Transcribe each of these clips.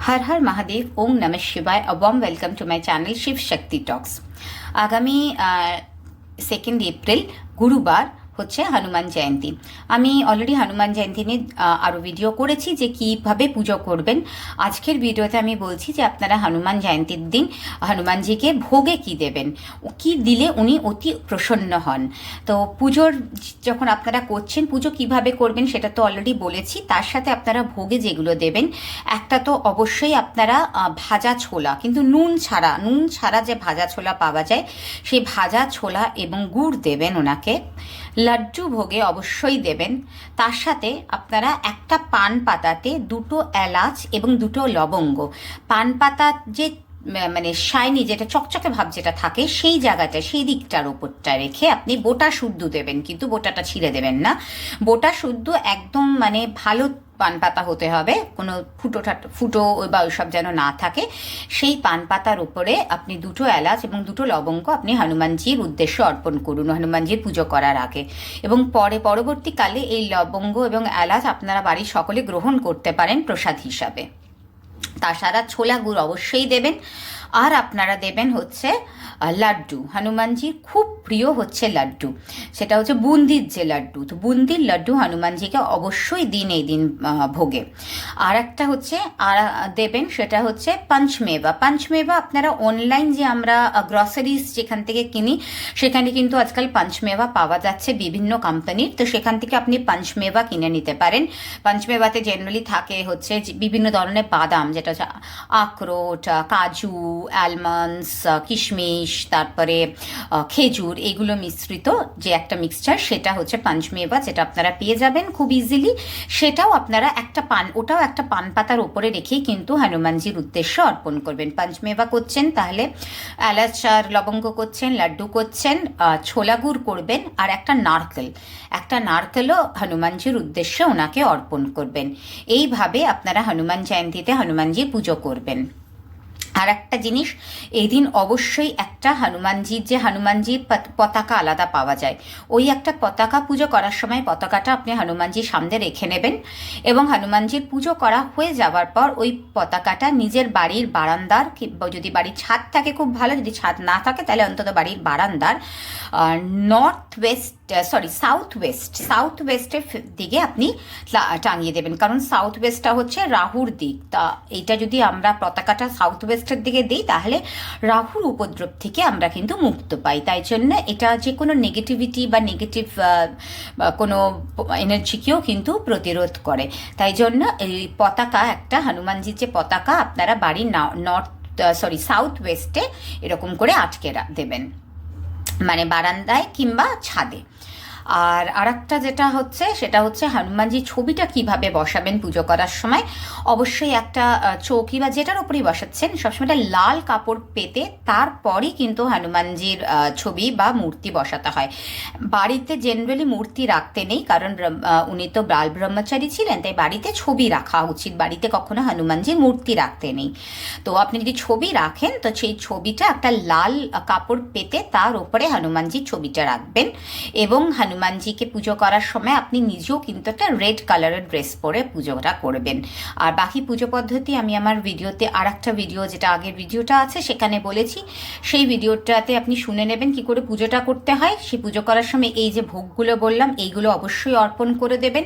हर हर महादेव ओम नमः शिवाय a warm welcome to my channel Shiv Shakti talks. आगामी 2 एप्रिल गुरुवार হচ্ছে হনুমান জয়ন্তী। আমি অলরেডি হনুমান জয়ন্তী নিয়ে আরও ভিডিও করেছি যে কীভাবে পুজো করবেন। আজকের ভিডিওতে আমি বলছি যে আপনারা হনুমান জয়ন্তীর দিন হনুমানজিকে ভোগে কি দেবেন, কি দিলে উনি অতি প্রসন্ন হন। তো পুজোর যখন আপনারা করছেন, পুজো কিভাবে করবেন সেটা তো অলরেডি বলেছি। তার সাথে আপনারা ভোগে যেগুলো দেবেন, একটা তো অবশ্যই আপনারা ভাজা ছোলা, কিন্তু নুন ছাড়া যে ভাজা ছোলা পাওয়া যায় সেই ভাজা ছোলা এবং গুড় দেবেন ওনাকে। লাড্ডু ভোগে অবশ্যই দেবেন। তার সাথে আপনারা একটা পান পাতাতে 2টো এলাচ এবং 2টো লবঙ্গ, পান পাতা যে মানে শাইনি যেটা চকচকে ভাব যেটা থাকে সেই জায়গাটা, সেই দিকটার ওপরটা রেখে আপনি বোটা শুদ্ধ দেবেন, কিন্তু বোটাটা ছিঁড়ে দেবেন না। বোটা শুদ্ধ একদম মানে ভালো পান পাতা হতে হবে, কোনো ফুটো বা ওইসব যেন না থাকে। সেই পান পাতার উপরে আপনি 2টো এলাচ এবং 2টো লবঙ্গ আপনি হনুমানজির উদ্দেশ্যে অর্পণ করুন হনুমানজির পুজো করার আগে। এবং পরবর্তীকালে এই লবঙ্গ এবং এলাচ আপনারা বাড়ির সকলে গ্রহণ করতে পারেন প্রসাদ হিসাবে। তাছাড়া ছোলা গুড় অবশ্যই দেবেন। আর আপনারা দেবেন হচ্ছে লাড্ডু। হনুমানজির খুব প্রিয় হচ্ছে লাড্ডু, সেটা হচ্ছে বুন্দির যে লাড্ডু। তো বুন্দির লাড্ডু হনুমানজিকে অবশ্যই দিন এই দিন ভোগে। আর একটা হচ্ছে আর দেবেন, সেটা হচ্ছে পঞ্চমেবা। আপনারা অনলাইন যে আমরা গ্রসারিজ যেখান থেকে কিনি সেখানে কিন্তু আজকাল পঞ্চমেবা পাওয়া যাচ্ছে বিভিন্ন কোম্পানির। তো সেখান থেকে আপনি পঞ্চমেবা কিনে নিতে পারেন। পঞ্চমেবাতে জেনারেলি থাকে হচ্ছে বিভিন্ন ধরনের বাদাম, যেটা হচ্ছে আখরোট, কাজু, অ্যালমন্ডস, কিশমিশ, তারপরে খেজুর, এগুলো মিশ্রিত যে একটা মিক্সচার, সেটা হচ্ছে পঞ্চমেবা, যেটা আপনারা পেয়ে যাবেন খুব ইজিলি। সেটাও আপনারা ওটাও একটা পান পাতার ওপরে রেখেই কিন্তু হনুমানজির উদ্দেশ্যে অর্পণ করবেন। পঞ্চমেবা করছেন, তাহলে এলাচ আর লবঙ্গ করছেন, লাড্ডু করছেন, ছোলা গুড় করবেন, আর একটা নারকেলও হনুমানজির উদ্দেশ্যে ওনাকে অর্পণ করবেন। এইভাবে আপনারা হনুমান জয়ন্তীতে হনুমানজির পুজো করবেন। আর একটা জিনিস, এই দিন অবশ্যই একটা হনুমানজির পতাকা আলাদা পাওয়া যায়, ওই একটা পতাকা পুজো করার সময় পতাকাটা আপনি হনুমানজির সামনে রেখে নেবেন। এবং হনুমানজির পুজো করা হয়ে যাওয়ার পর ওই পতাকাটা নিজের বাড়ির বারান্দার, যদি বাড়ির ছাদ থাকে খুব ভালো, যদি ছাদ না থাকে তাহলে অন্তত বাড়ির বারান্দার সাউথ ওয়েস্টের দিকে আপনি টাঙিয়ে দেবেন। কারণ সাউথ ওয়েস্টটা হচ্ছে রাহুর দিক। তা এইটা যদি আমরা পতাকাটা সাউথ ওয়েস্টের দিকে দিই তাহলে রাহুর উপদ্রব থেকে আমরা কিন্তু মুক্ত পাই। তাই জন্য এটা যে কোনো নেগেটিভিটি বা নেগেটিভ কোনো এনার্জিকেও কিন্তু প্রতিরোধ করে। তাই জন্য এই পতাকা, একটা হনুমানজির যে পতাকা, আপনারা বাড়ির সাউথ ওয়েস্টে এরকম করে আটকে দেবেন, মানে বারান্দায় কিংবা ছাদে। আর আরেকটা যেটা হচ্ছে, সেটা হচ্ছে হনুমানজির ছবিটা কিভাবে বসাবেন পুজো করার সময়। অবশ্যই একটা চৌকি বা যেটার উপরেই বসাচ্ছেন সবসময় একটা লাল কাপড় পেতে তারপরই কিন্তু হনুমানজির ছবি বা মূর্তি বসাতে হয়। বাড়িতে জেনারেলি মূর্তি রাখতে নেই, কারণ উনি তো বাল ব্রহ্মচারী ছিলেন, তাই বাড়িতে ছবি রাখা উচিত। বাড়িতে কখনো হনুমানজির মূর্তি রাখতে নেই। তো আপনি যদি ছবি রাখেন তো সেই ছবিটা একটা লাল কাপড় পেতে তার উপরে হনুমানজির ছবিটা রাখবেন। এবং হনুমানজিকে পুজো করার সময় আপনি নিজেও কিন্তু একটা রেড কালারের ড্রেস পরে পুজোটা করবেন। আর বাকি পুজো পদ্ধতি আমি আমার ভিডিওতে, আর একটা ভিডিও যেটা আগের ভিডিওটা আছে সেখানে বলেছি, সেই ভিডিওটাতে আপনি শুনে নেবেন কি করে পুজোটা করতে হয়। সেই পুজো করার সময় এই যে ভোগগুলো বললাম এইগুলো অবশ্যই অর্পণ করে দেবেন।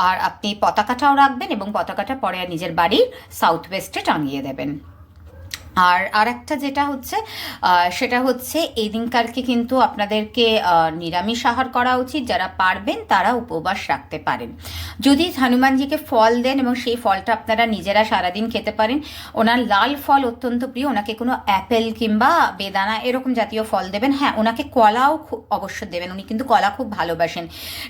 আর আপনি পতাকাটাও রাখবেন এবং পতাকাটা পরে নিজের বাড়ির সাউথ ওয়েস্টে টাঙিয়ে দেবেন। আর একটা যেটা হচ্ছে সেটা হচ্ছে এই দিনকারকে কিন্তু আপনাদেরকে নিরামিষ আহার করা উচিত। যারা পারবেন তারা উপবাস রাখতে পারেন। যদি হনুমানজিকে ফল দেন এবং সেই ফলটা আপনারা নিজেরা সারাদিন খেতে পারেন, ওনার লাল ফল অত্যন্ত প্রিয়, ওনাকে কোনো অ্যাপেল কিংবা বেদানা এরকম জাতীয় ফল দেবেন। হ্যাঁ, ওনাকে কলাও অবশ্য দেবেন, উনি কিন্তু কলা খুব ভালোবাসেন।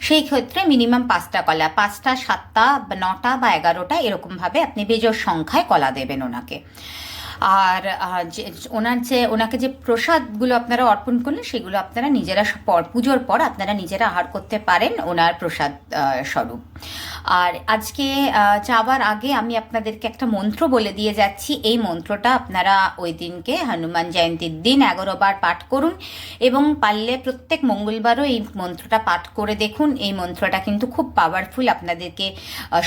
সেই ক্ষেত্রে মিনিমাম 5টা কলা, 5টা 7টা 9টা বা 11টা এরকমভাবে আপনি বেজোড় সংখ্যায় কলা দেবেন ওনাকে। আর যে ওনাকে যে প্রসাদগুলো আপনারা অর্পণ করলেন সেগুলো আপনারা নিজেরা পুজোর পর আপনারা নিজেরা আহার করতে পারেন ওনার প্রসাদ স্বরূপ। আর আজকে যাওয়ার আগে আমি আপনাদেরকে একটা মন্ত্র বলে দিয়ে যাচ্ছি। এই মন্ত্রটা আপনারা ওই দিনকে হনুমান জয়ন্তীর দিন 11 বার পাঠ করুন এবং পারলে প্রত্যেক মঙ্গলবারও এই মন্ত্রটা পাঠ করে দেখুন। এই মন্ত্রটা কিন্তু খুব পাওয়ারফুল, আপনাদেরকে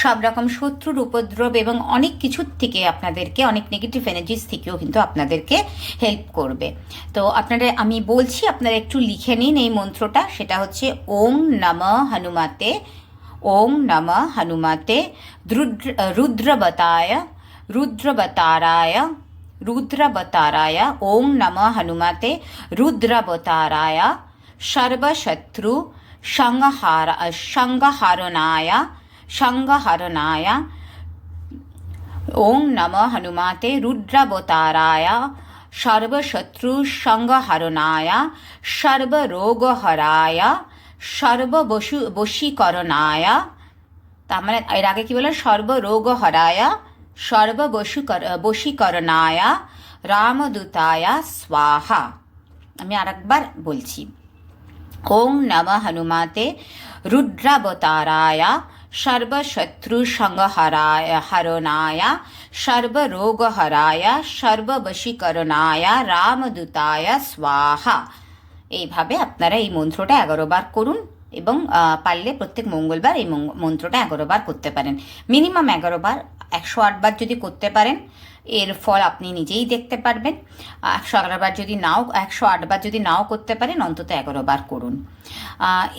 সব রকম শত্রুর উপদ্রব এবং অনেক কিছুর থেকে আপনাদেরকে, অনেক নেগেটিভ এনার্জিস থেকেও কিন্তু আপনাদেরকে হেল্প করবে। তো আপনারা, আমি বলছি, আপনারা একটু লিখে নিন এই মন্ত্রটা। সেটা হচ্ছে ওং নমঃ হনুমতে, ওং নমঃ হনুমতে রুদ্রবতায় রুদ্রবতারায় রুদ্রবতারায়, ওং নমঃ হনুমতে রুদ্রবতারায় সর্বশত্রু সংহারণায় সংহারণায়, ওং নমঃ হনুমতে রুদ্রাবতারায় সর্বশত্রু সংহারণায় সর্বরোগহরায় সর্ববশীকরণায়। তার মানে এর আগে কি বলে, সর্বরোগহরায় সর্ববশীকরণায় রামদূতায় স্বাহা। আমি আরেকবার বলছি, ওং নমঃ হনুমতে রুদ্রাবতারায় সর্বশত্রু সংহারণায় সর্বরোগহরায় সর্ববশীকরণায় রামদূতায় স্বাহা। এইভাবে আপনারা এই মন্ত্রটা 11 বার করুন এবং পারলে প্রত্যেক মঙ্গলবার এই মন্ত্রটা 11 বার করতে পারেন। মিনিমাম 11 বার, 108 বার যদি করতে পারেন এর ফল আপনি নিজেই দেখতে পারবেন। 111 বার যদি নাও, 108 বার যদি নাও করতে পারেন, অন্তত 11 বার করুন।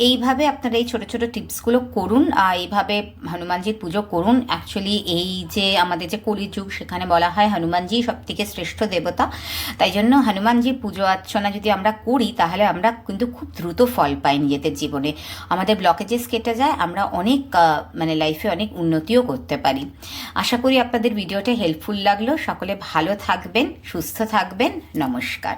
এইভাবে আপনারা এই ছোটো ছোটো টিপসগুলো করুন, এইভাবে হনুমানজির পুজো করুন। অ্যাকচুয়ালি এই যে আমাদের যে কলিযুগ, সেখানে বলা হয় হনুমানজি সব থেকে শ্রেষ্ঠ দেবতা। তাই জন্য হনুমানজির পুজো অর্চনা যদি আমরা করি তাহলে আমরা কিন্তু খুব দ্রুত ফল পাই নিজেদের জীবনে। আমাদের ব্লকেজেস কেটে যায়, আমরা অনেক মানে লাইফে অনেক উন্নতিও করতে পারি। আশা করি আপনাদের ভিডিওটা হেল্পফুল লাগলো। সকলে ভালো থাকবেন, সুস্থ থাকবেন। নমস্কার।